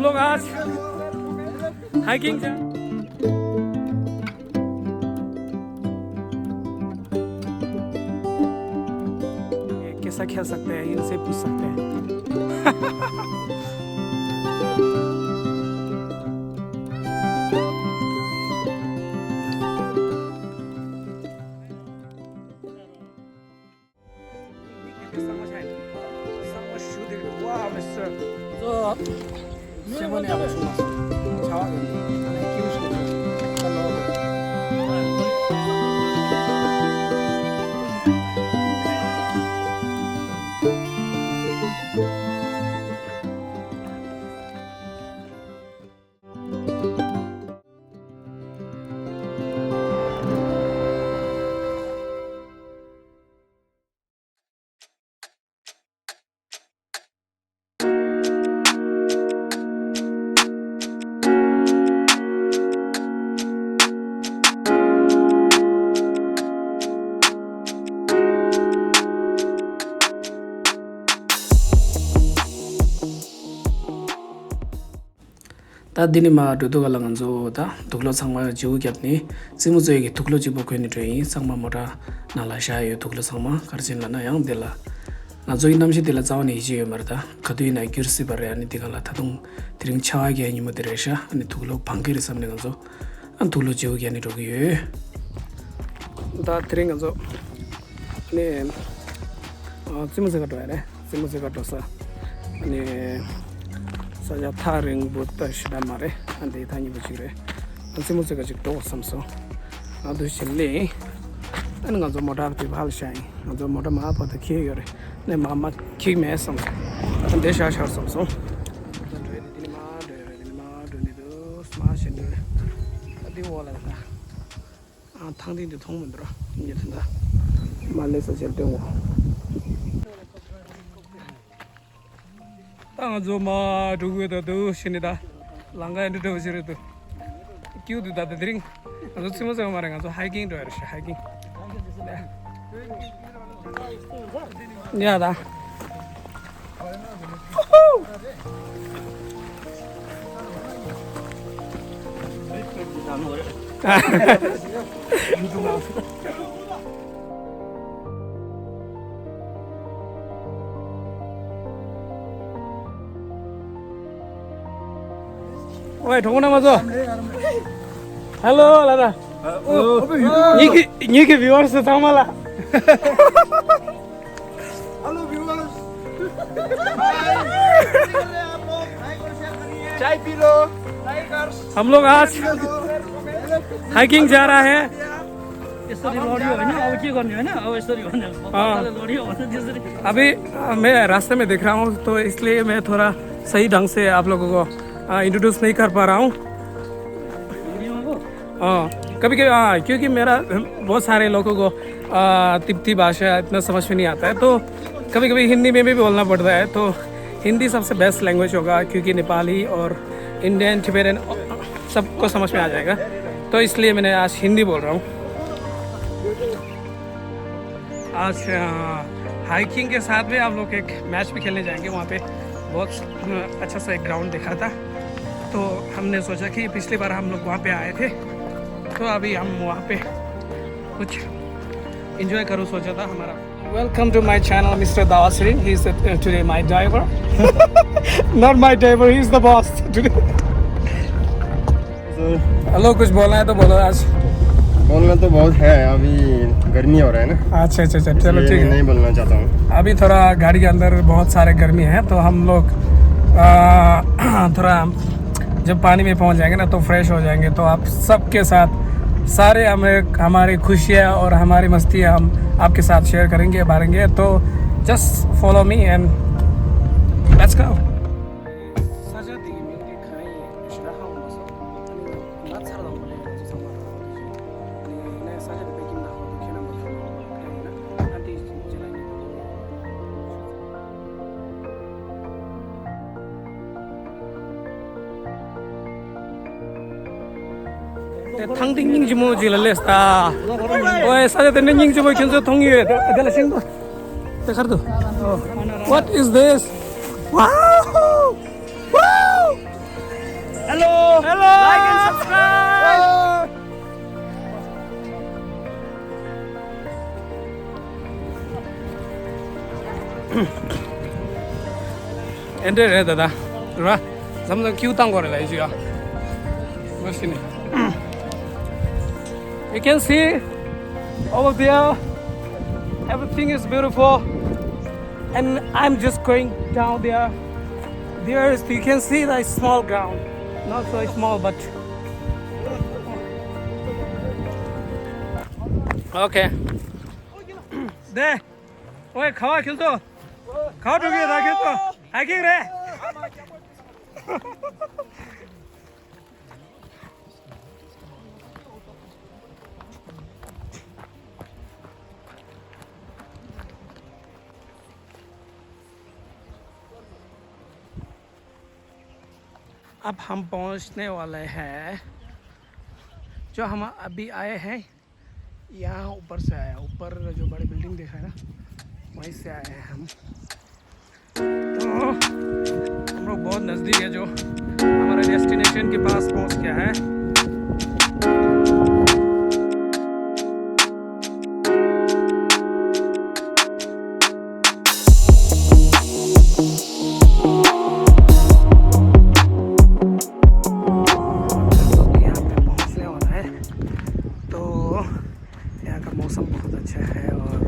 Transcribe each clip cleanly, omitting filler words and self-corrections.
लोग आज हाइकिंग जा कैसा खेल सकते हैं इनसे पूछ सकते हैं ता दिने मा दुदो गलंगन जो ता दुखलो सांगमा जिउ क्यापनि सिमु जोयगी दुखलो जिबो खैनि ट्रेई सांगमा मोटा नाला शायो दुखलो सांगमा खर्चिन लाना yang dela na जोइ नामसि देला जावनि हिजियो मरदा खदुइ ना गिरसि बरे अनि दिगला थादुं तिरिं छावा गे नि मदरेशा अनि दुखलो भांगिरि सामने गंजो अन दुखलो जिउ ग्यानि रोगियो दा तिरिं गंजो अनि सिमु जगा टोयारे सिमु जगा टोसा अनि saja tharing butta shida mare ande thani bujire anse mo jaga jik to samso adu chille an nga zo moda ti bhal shai nga zo moda ma pa ta khie yore ne mama khi me sam ande sha sha samso ni do sma shin de adi wala da thang din de thong mun dro ni thanda male sa chel de wo ता जो मा दुगु the दु सिनिदा लांगा and दो जिरे दु Q दु दा दरिंग जो सिमो जो मारे जो हाइकिंग दो हाइकिंग या दा ओए ठोंगना मजो हेलो लादा ये के व्यूअर्स था मला हेलो व्यूअर्स चाय पी लो हम लोग आज हाइकिंग जा रहा है अभी मैं रास्ते में देख रहा हूँ तो इसलिए मैं थोड़ा सही ढंग से आप लोगों को इंट्रोड्यूस नहीं कर पा रहा हूँ कभी कभी क्योंकि मेरा बहुत सारे लोगों को तिब्बती भाषा इतना समझ में नहीं आता है तो कभी कभी हिंदी में भी बोलना पड़ता है तो हिंदी सबसे बेस्ट लैंग्वेज होगा क्योंकि नेपाली और इंडियन टिबेटन सबको समझ में आ जाएगा तो इसलिए मैंने आज हिंदी बोल रहा हूँ आज हाइकिंग के साथ में आप लोग एक मैच भी खेलने जाएंगे वहाँ पे बहुत अच्छा सा एक ग्राउंड देखा था तो हमने सोचा कि पिछली बार हम लोग वहाँ पे आए थे तो अभी हम वहाँ पे कुछ एंजॉय करो सोचा था हमारा welcome to my channel mister दावासरी he is today my driver not my driver he is the boss today hello कुछ बोलना है तो बोलो आज बोलना तो बहुत है अभी गर्मी हो रहा है ना अच्छा चलो ठीक है नहीं बोलना चाहता हूँ अभी थोड़ा गाड़ी के अंदर बहुत सारे गर्मी है तो हम लोग थोड़ा जब पानी में पहुंच जाएंगे ना तो फ्रेश हो जाएंगे तो आप सबके साथ सारे हमारी खुशियाँ और हमारी मस्तियाँ हम आपके साथ शेयर करेंगे बारेंगे तो just follow me and let's go 탕딩 닝지모 지랄레스타 오에 사자데 닝지모 견서 통이에 데라 싱도 데카르도 What is this? Wow! Wow! Hello. Like and subscribe. Enter here, Dada. Right? Something cute on gore lai jiya. Machine. You can see over there. Everything is beautiful, and I'm just going down there. There is, you can see the small ground, not so small, but okay. There, oi, खावा खेल तो, खावा तो क्या था खेल तो, आगे रे. अब हम पहुंचने वाले हैं जो हम अभी आए हैं यहाँ ऊपर से आए, ऊपर जो बड़ी बिल्डिंग दिखा है ना वहीं से आए हैं हम। तो हम लोग बहुत नज़दीक है, जो हमारे डेस्टिनेशन के पास पहुंच गया है। मौसम बहुत अच्छा है और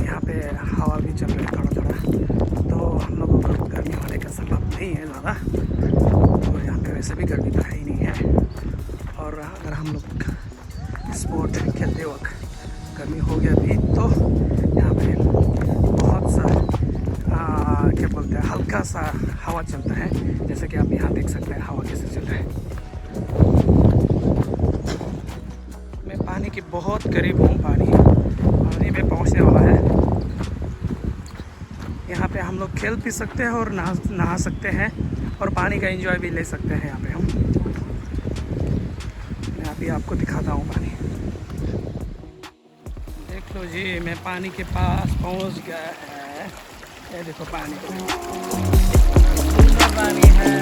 यहाँ पे हवा भी चल रहा है थोड़ा थोड़ा, तो हम लोगों को गर्मी होने का सबब नहीं है ज़्यादा, और यहाँ पे वैसे भी गर्मी तो है ही नहीं है। और अगर हम लोग स्पोर्ट खेलते वक्त गर्मी हो गया भी तो यहाँ पे बहुत सा क्या बोलते हैं हल्का सा हवा चलता है, जैसे कि आप यहाँ देख सकते हैं हवा कैसे चल रहा है। पानी के बहुत करीब हूँ, पानी पे पहुँचने वाला है। यहाँ पे हम लोग खेल भी सकते हैं और नहा सकते हैं और पानी का एंजॉय भी ले सकते हैं यहाँ पे हम। मैं अभी आपको दिखाता हूँ पानी, देख लो जी, मैं पानी के पास पहुँच गया है। ये देखो पानी, सुंदर पानी है।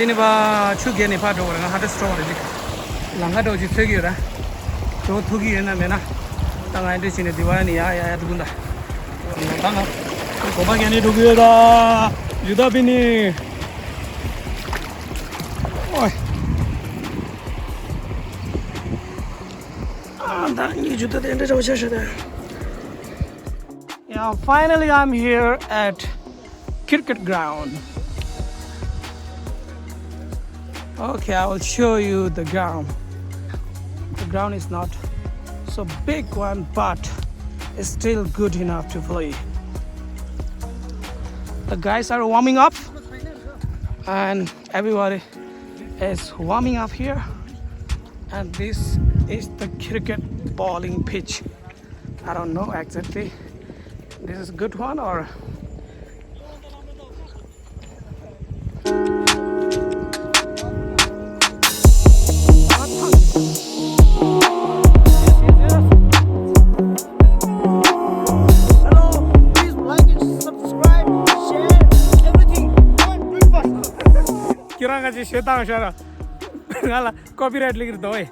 Dini ba chuge ni pa do na hada store ji langa do ji thegi ra to thugi na me na tanga inde chine diwa ni ya dugunda tanga ko ba gani dugi da juda bini oi da ni juda de inde jaw chhe da. Yeah, finally I'm here at cricket ground. Okay, I will show you the ground. The ground is not so big one, but it's still good enough to play. The guys are warming up and everybody is warming up here. And this is the cricket bowling pitch. I don't know exactly this is a good one or शेता शरा गाला copyright लिख दो ए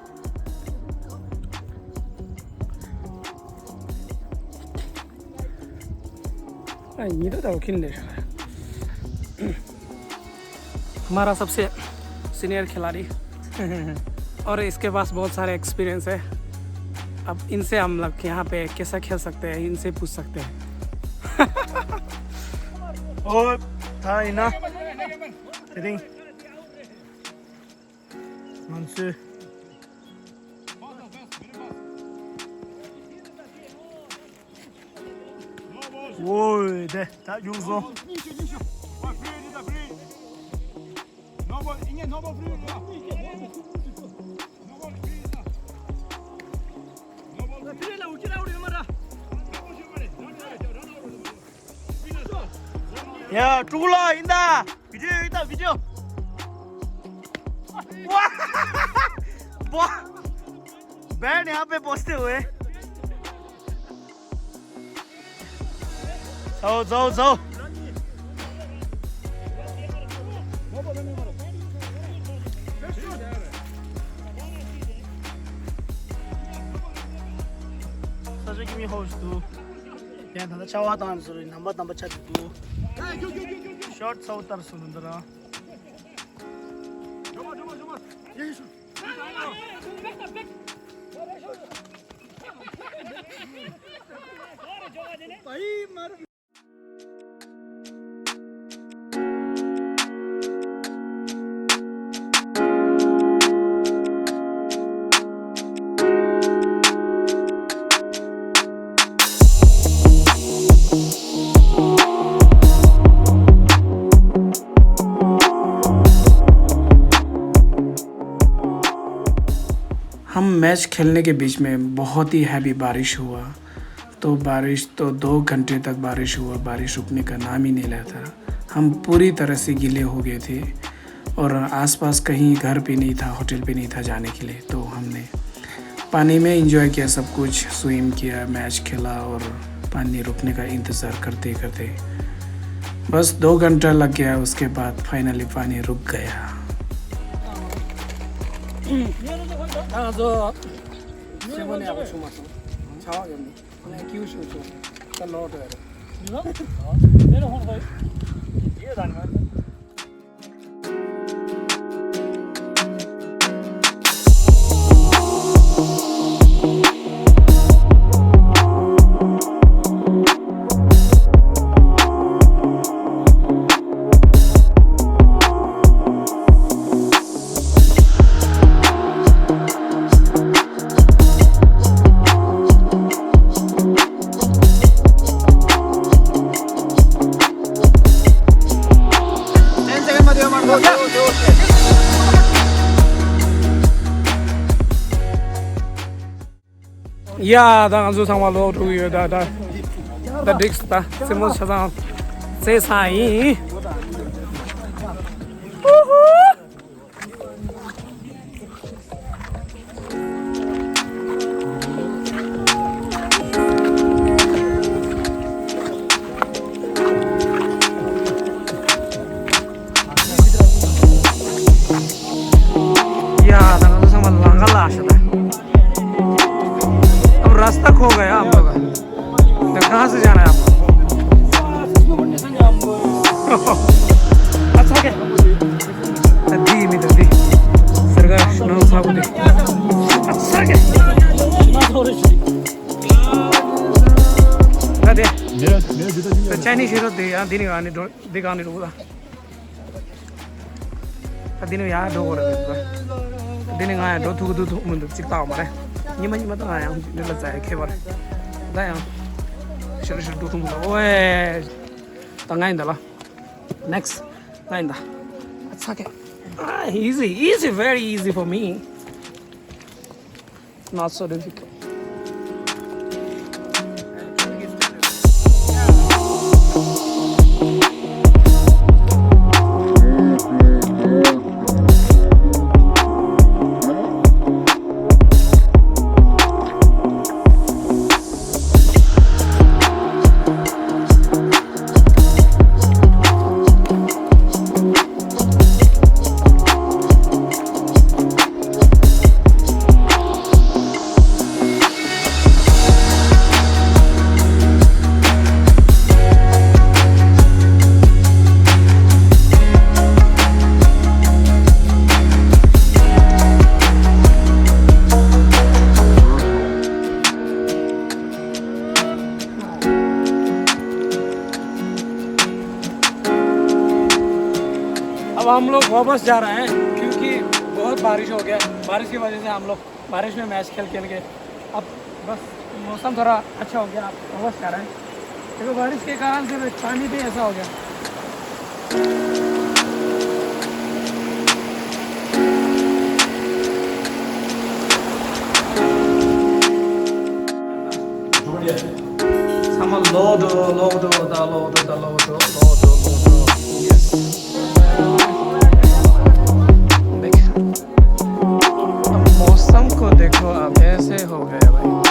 ये तो खिल ले हमारा सबसे senior खिलाड़ी और इसके पास बहुत सारे एक्सपीरियंस है। अब इनसे हम लोग यहाँ पे कैसा खेल सकते हैं इनसे पूछ सकते हैं। और था इना Mansu. Whoa, that you go. या टूला इंदा वीडियो वाह वाह बैंड यहाँ पे पहुंचते हुए जाओ 사실 김이 호스도 그냥 다 차와다는 소리 넘버 찾고 셔츠 사우타를 쓰는더라 हम मैच खेलने के बीच में बहुत ही हैवी बारिश हुआ। तो बारिश तो 2 घंटे तक बारिश हुआ, बारिश रुकने का नाम ही नहीं लेता। हम पूरी तरह से गीले हो गए थे और आसपास कहीं घर पे नहीं था, होटल पे नहीं था जाने के लिए। तो हमने पानी में एंजॉय किया, सब कुछ स्विम किया, मैच खेला और पानी रुकने का इंतज़ार करते करते बस 2 घंटा लग गया। उसके बाद फाइनली पानी रुक गया। Ya, dan zo sama lo tu yo da dix ta semo chazang se sai. Ya, dan zo sama langala shada. रास्ता खो गया हम लोग। तो कहाँ से जाना है आपको? अच्छा क्या? दी मित्र दी। सरकार नौ साबु दी। अच्छा क्या? क्या दे? तो चाइनीज हीरो दे यार दिन गाने दो दिखाने दो बोला। दिन यार दो और दिन गाने दो थू मुंडू चिकता हमारे। Ini mah yang ini lezat kebar, dah yang sering duduk tunggu, weh, tangan ini lah, next, lain dah, अच्छा easy, very easy for me, not so difficult. अब हम लोग वापस जा रहे हैं क्योंकि बहुत बारिश हो गया। बारिश की वजह से हम लोग बारिश में मैच खेल के अब बस मौसम थोड़ा अच्छा हो गया, अब वापस जा रहे हैं क्योंकि बारिश के कारण से पानी भी ऐसा हो गया। Sama load yes देख अब मौसम को देखो अब ऐसे हो गया भाई